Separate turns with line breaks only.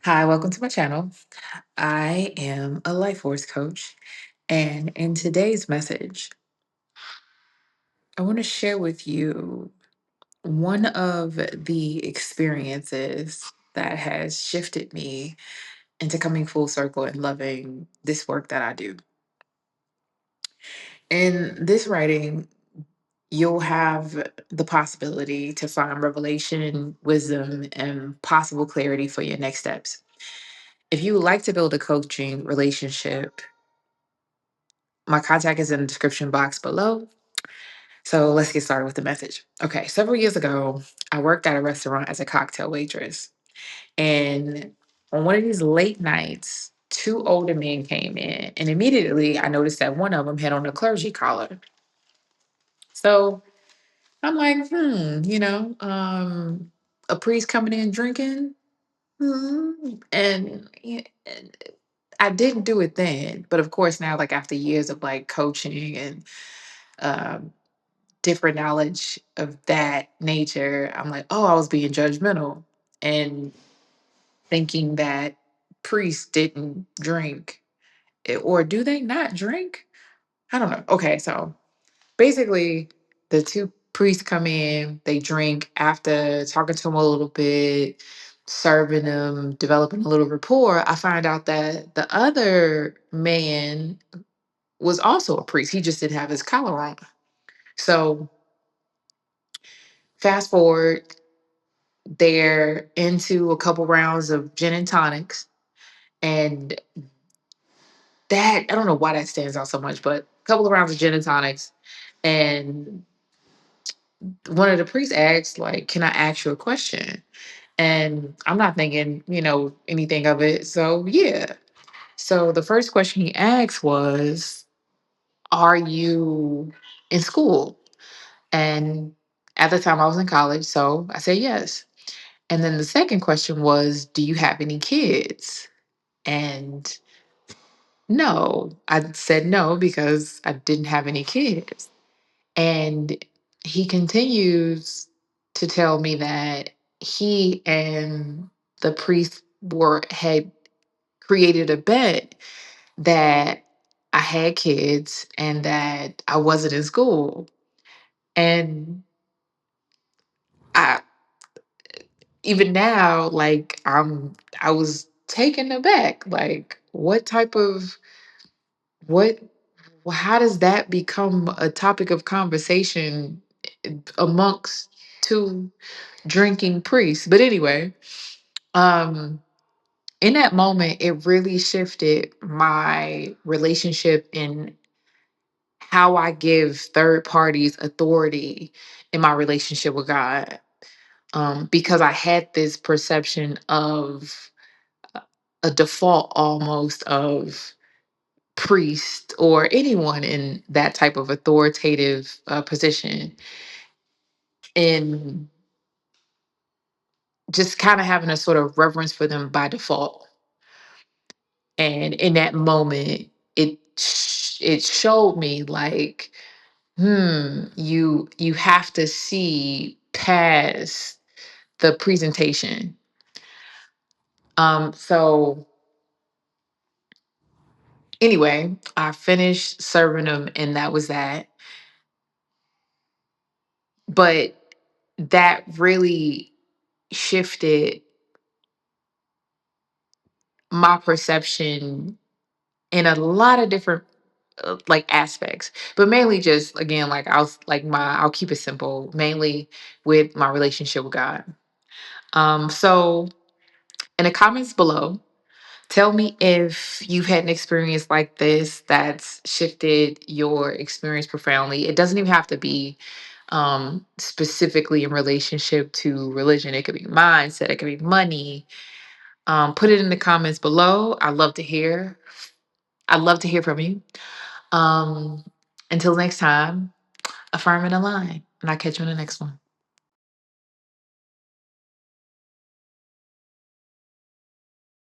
Hi, welcome to my channel. I am a life force coach, and in today's message, I want to share with you one of the experiences that has shifted me into coming full circle and loving this work that I do. In this writing, you'll have the possibility to find revelation, wisdom, and possible clarity for your next steps. If you would like to build a coaching relationship, my contact is in the description box below. So let's get started with the message. Okay, several years ago, I worked at a restaurant as a cocktail waitress. And on one of these late nights, two older men came in. And immediately I noticed that one of them had on a clergy collar. So I'm like, a priest coming in drinking. And I didn't do it then. But of course, now, like after years of like coaching and um, different knowledge of that nature, I'm like, oh, I was being judgmental and thinking that priests didn't drink. Or do they not drink? I don't know. Okay, so basically, the two priests come in, they drink after talking to them a little bit, serving them, developing a little rapport. I find out that the other man was also a priest. He just didn't have his collar on. So fast forward, they're into a couple rounds of gin and tonics. And that, I don't know why that stands out so much, but a couple of rounds of gin and tonics. And one of the priests asked, like, can I ask you a question? And I'm not thinking, anything of it. So, yeah. So the first question he asked was, are you in school? And at the time I was in college. So I said yes. And then the second question was, do you have any kids? And no, I said no because I didn't have any kids. And he continues to tell me that he and the priest had created a bet that I had kids and that I wasn't in school. And I even now, like I was taken aback. Like, what type of what how does that become a topic of conversation amongst two drinking priests? But anyway, um, in that moment, it really shifted my relationship in how I give third parties authority in my relationship with God. Because I had this perception of a default almost of priest or anyone in that type of authoritative position, and just kind of having a sort of reverence for them by default. And in that moment, it showed me like, you have to see past the presentation. So anyway, I finished serving them, and that was that. But that really shifted my perception in a lot of different like aspects, but mainly just again, like I'll keep it simple, mainly with my relationship with God. So in the comments below, tell me if you've had an experience like this that's shifted your experience profoundly. It doesn't even have to be specifically in relationship to religion. It could be mindset, it could be money. Put it in the comments below. I'd love to hear from you. Um, until next time, affirm and align. And I'll catch you in the next one.